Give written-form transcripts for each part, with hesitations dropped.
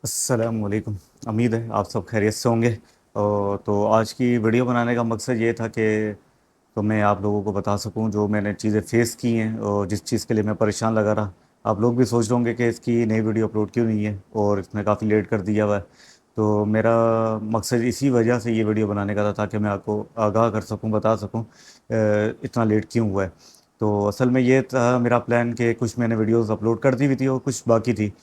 अस्सलामुअलैकुम। उम्मीद है आप सब खैरियत से होंगे। तो आज की वीडियो बनाने का मकसद ये था कि तो मैं आप लोगों को बता सकूं जो मैंने चीज़ें फेस की हैं और जिस चीज़ के लिए मैं परेशान लगा रहा। आप लोग भी सोच रहे होंगे कि इसकी नई वीडियो अपलोड क्यों नहीं है और इसमें काफ़ी लेट कर दिया हुआ है। तो मेरा मकसद इसी वजह से ये वीडियो बनाने का था ताकि मैं आपको आगाह कर सकूं, बता सकूं इतना लेट क्यों हुआ है। तो असल में ये था मेरा प्लान कि कुछ मैंने वीडियोस अपलोड कर दी हुई थी और कुछ बाकी थी।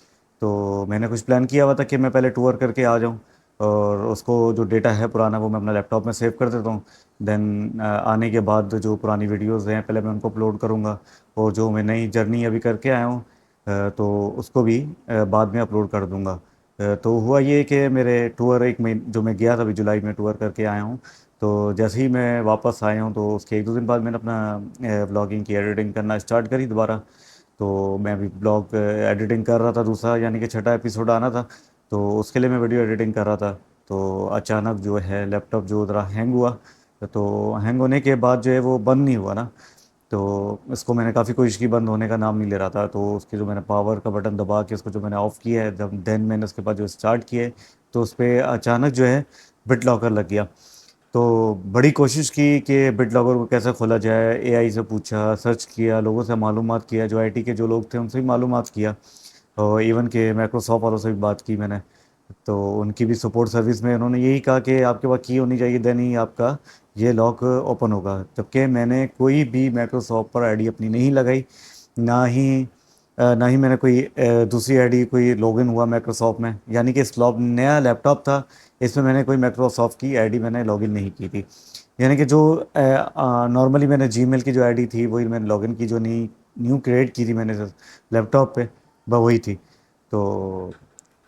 तो मैंने कुछ प्लान किया हुआ था कि मैं पहले टूर करके आ जाऊं और उसको जो डेटा है पुराना वो मैं अपना लैपटॉप में सेव कर देता हूँ। देन आने के बाद जो पुरानी वीडियोस हैं पहले मैं उनको अपलोड करूँगा और जो मैं नई जर्नी अभी करके आया हूँ तो उसको भी बाद में अपलोड कर दूँगा। तो हुआ ये कि मेरे टूर एक महीने जो मैं गया था अभी जुलाई में टूर करके आया हूँ। तो जैसे ही मैं वापस आया हूँ तो उसके एक दो दिन बाद मैंने अपना व्लॉगिंग की एडिटिंग करना स्टार्ट करी दोबारा। तो मैं अभी ब्लॉग एडिटिंग कर रहा था, दूसरा यानी कि छठा एपिसोड आना था। तो उसके लिए मैं वीडियो एडिटिंग कर रहा था। तो अचानक जो है लैपटॉप जो ज़रा हैंग हुआ। तो हैंग होने के बाद जो है वो बंद नहीं हुआ ना। तो इसको मैंने काफ़ी कोशिश की, बंद होने का नाम नहीं ले रहा था। तो उसके जो मैंने पावर का बटन दबा के उसको जो मैंने ऑफ़ किया है, जब देन मैंने उसके बाद जो स्टार्ट किए तो उस पर अचानक जो है बिट लॉकर लग गया। तो बड़ी कोशिश की कि बिट लॉकर को कैसे खोला जाए, एआई से पूछा, सर्च किया, लोगों से मालूमात किया, जो आईटी के जो लोग थे उनसे भी मालूमात किया और इवन के माइक्रोसॉफ्ट वालों से भी बात की मैंने। तो उनकी भी सपोर्ट सर्विस में उन्होंने यही कहा कि आपके पास की होनी चाहिए, देन ही आपका ये लॉक ओपन होगा। जबकि मैंने कोई भी माइक्रोसॉफ्ट पर आईडी अपनी नहीं लगाई, ना ही मैंने कोई दूसरी आईडी कोई लॉगिन हुआ माइक्रोसॉफ्ट में। यानी कि इस लॉग नया लैपटॉप था, इसमें मैंने कोई माइक्रोसॉफ्ट की आईडी मैंने लॉगिन नहीं की थी। यानी कि जो नॉर्मली मैंने जीमेल की जो आईडी थी वही मैंने लॉगिन की, जो न्यू न्यू क्रिएट की थी मैंने लैपटॉप पे, वह वही थी। तो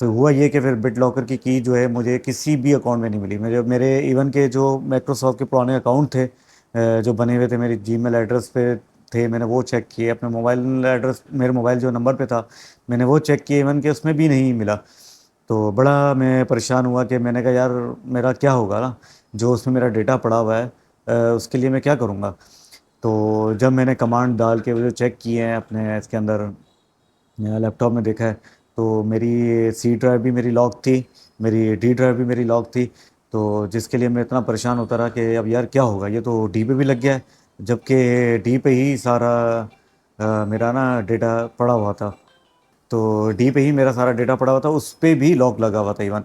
तो हुआ ये कि फिर बिट लॉकर की जो है मुझे किसी भी अकाउंट में नहीं मिली। मेरे मेरे इवन के जो माइक्रोसॉफ्ट के पुराने अकाउंट थे जो बने हुए थे मेरी जीमेल एड्रेस पे थे, मैंने वो चेक किए। अपने मोबाइल एड्रेस, मेरे मोबाइल जो नंबर पे था मैंने वो चेक किए, इवन के उसमें भी नहीं मिला। तो बड़ा मैं परेशान हुआ कि मैंने कहा यार मेरा क्या होगा ना, जो उसमें मेरा डेटा पड़ा हुआ है उसके लिए मैं क्या करूँगा। तो जब मैंने कमांड डाल के वो जो चेक किए हैं अपने इसके अंदर लैपटॉप में देखा है, तो मेरी सी ड्राइव भी मेरी लॉक थी, मेरी डी ड्राइव भी मेरी लॉक थी। तो जिसके लिए मैं इतना परेशान होता रहा कि अब यार क्या होगा, ये तो डी पे भी लग गया है, जबकि डी पे ही सारा मेरा ना डेटा पड़ा हुआ था। तो डी पे ही मेरा सारा डेटा पड़ा हुआ था, उस पे भी लॉक लगा हुआ था इवन।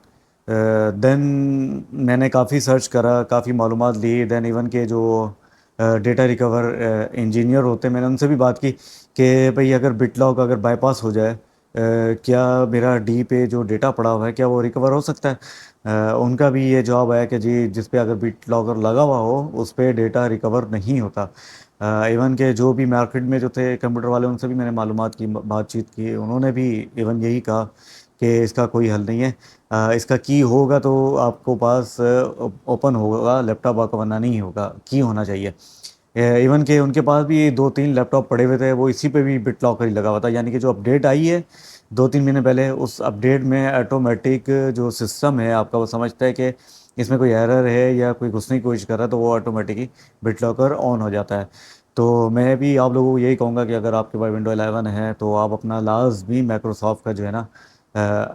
देन मैंने काफ़ी सर्च करा, काफ़ी मालूमात ली। देन इवन के जो डेटा रिकवर इंजीनियर होते हैं मैंने उनसे भी बात की कि भाई अगर बिट लॉक अगर बाईपास हो जाए क्या मेरा डी पे जो डेटा पड़ा हुआ है क्या वो रिकवर हो सकता है। उनका भी ये जवाब आया कि जी जिस पे अगर बिट लॉकर लगा हुआ हो उस पे डेटा रिकवर नहीं होता। इवन के जो भी मार्केट में जो थे कंप्यूटर वाले उनसे भी मैंने मालूमात की, बातचीत की, उन्होंने भी इवन यही कहा कि इसका कोई हल नहीं है। इसका की होगा तो आपको पास ओपन होगा लैपटॉप आपका, वरना नहीं होगा, की होना चाहिए। इवन के उनके पास भी दो तीन लैपटॉप पड़े हुए थे, वो इसी पे भी बिट लॉकर ही लगा हुआ था। यानी कि जो अपडेट आई है 2-3 महीने पहले, उस अपडेट में ऑटोमेटिक जो सिस्टम है आपका वो समझता है कि इसमें कोई एरर है या कोई घुसने की कोशिश कर रहा है, तो वो automatic he bit locker on हो जाता है। तो मैं भी आप लोगों को यही कहूँगा कि अगर आपके पास विंडो 11 है तो आप अपना लाजमी माइक्रोसॉफ्ट का जो है ना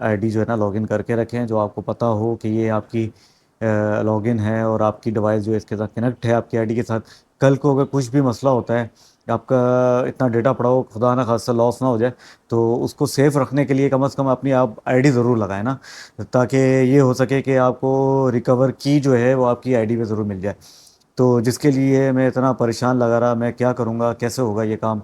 आईडी जो है ना लॉगिन करके रखें, जो आपको पता हो कि ये आपकी लॉगिन है और आपकी डिवाइस जो है इसके साथ कनेक्ट है आपकी आईडी के साथ। कल को अगर कुछ भी मसला होता है, आपका इतना डेटा पड़ा हो, खुदा ना खास्ता लॉस ना हो जाए, तो उसको सेफ रखने के लिए कम से कम अपनी आप आईडी ज़रूर लगाएं ना, ताकि ये हो सके कि आपको रिकवर की जो है वो आपकी आईडी पे ज़रूर मिल जाए। तो जिसके लिए मैं इतना परेशान लगा रहा, मैं क्या करूँगा, कैसे होगा ये काम।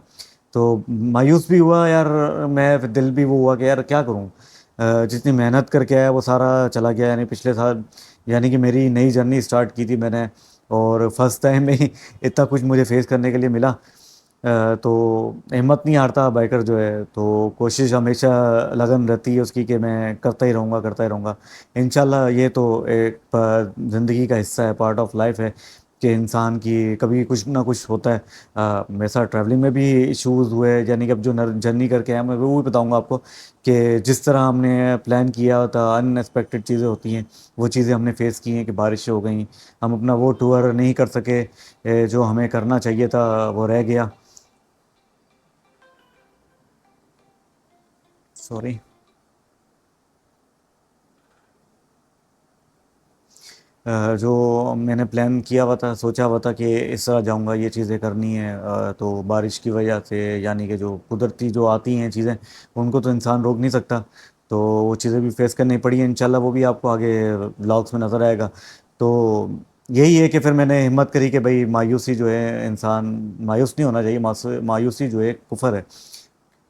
तो मायूस भी हुआ यार मैं, फिर दिल भी वो हुआ कि यार क्या करूँ। जितनी मेहनत करके आया वो सारा चला गया। यानी पिछले साल, यानी कि मेरी नई जर्नी स्टार्ट की थी मैंने और फर्स्ट टाइम में ही इतना कुछ मुझे फेस करने के लिए मिला। तो हिम्मत नहीं हारता बाइकर जो है, तो कोशिश हमेशा लगन रहती है उसकी कि मैं करता ही रहूँगा, करता ही रहूँगा। इंशाल्लाह ये तो एक ज़िंदगी का हिस्सा है, पार्ट ऑफ लाइफ है कि इंसान की कभी कुछ ना कुछ होता है। मेरे साथ ट्रैवलिंग में भी इश्यूज़ हुए, यानी कि अब जो जर्नी करके आया मैं वो भी बताऊँगा आपको कि जिस तरह हमने प्लान किया था अनएक्सपेक्टेड चीज़ें होती हैं, वो चीज़ें हमने फेस की हैं कि बारिशें हो गई, हम अपना वो टूर नहीं कर सके जो हमें करना चाहिए था वो रह गया। सॉरी। जो मैंने प्लान किया हुआ था, सोचा हुआ था कि इस तरह जाऊंगा, ये चीज़ें करनी है, तो बारिश की वजह से, यानी कि जो कुदरती जो आती हैं चीज़ें, उनको तो इंसान रोक नहीं सकता। तो वो चीज़ें भी फेस करनी पड़ी है, इंशाल्लाह वो भी आपको आगे व्लॉग्स में नज़र आएगा। तो यही है कि फिर मैंने हिम्मत करी कि भाई मायूसी जो है, इंसान मायूस नहीं होना चाहिए, मायूसी जो है कुफर है।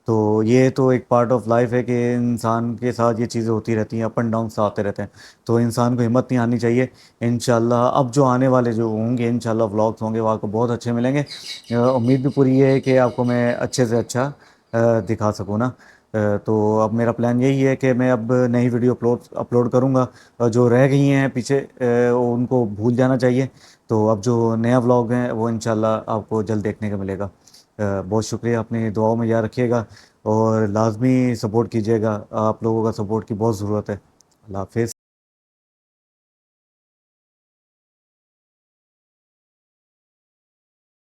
तो ये तो एक पार्ट ऑफ लाइफ है कि इंसान के साथ ये चीज़ें होती रहती हैं, अप एंड डाउन आते रहते हैं। तो इंसान को हिम्मत नहीं हारनी चाहिए। इंशाल्लाह अब जो आने वाले जो होंगे, इंशाल्लाह व्लॉग्स होंगे, वो आपको बहुत अच्छे मिलेंगे। उम्मीद भी पूरी ये है कि आपको मैं अच्छे से अच्छा दिखा सकूँ ना। तो अब मेरा प्लान यही है कि मैं अब नई वीडियो अपलोड अपलोड करूँगा। जो रह गई हैं पीछे, उनको भूल जाना चाहिए। तो अब जो नया व्लॉग है वो इंशाल्लाह आपको जल्द देखने को मिलेगा। बहुत शुक्रिया, अपनी दुआओं में याद रखिएगा और लाजमी सपोर्ट कीजिएगा। आप लोगों का सपोर्ट की बहुत ज़रूरत है। अल्लाह हाफिज़।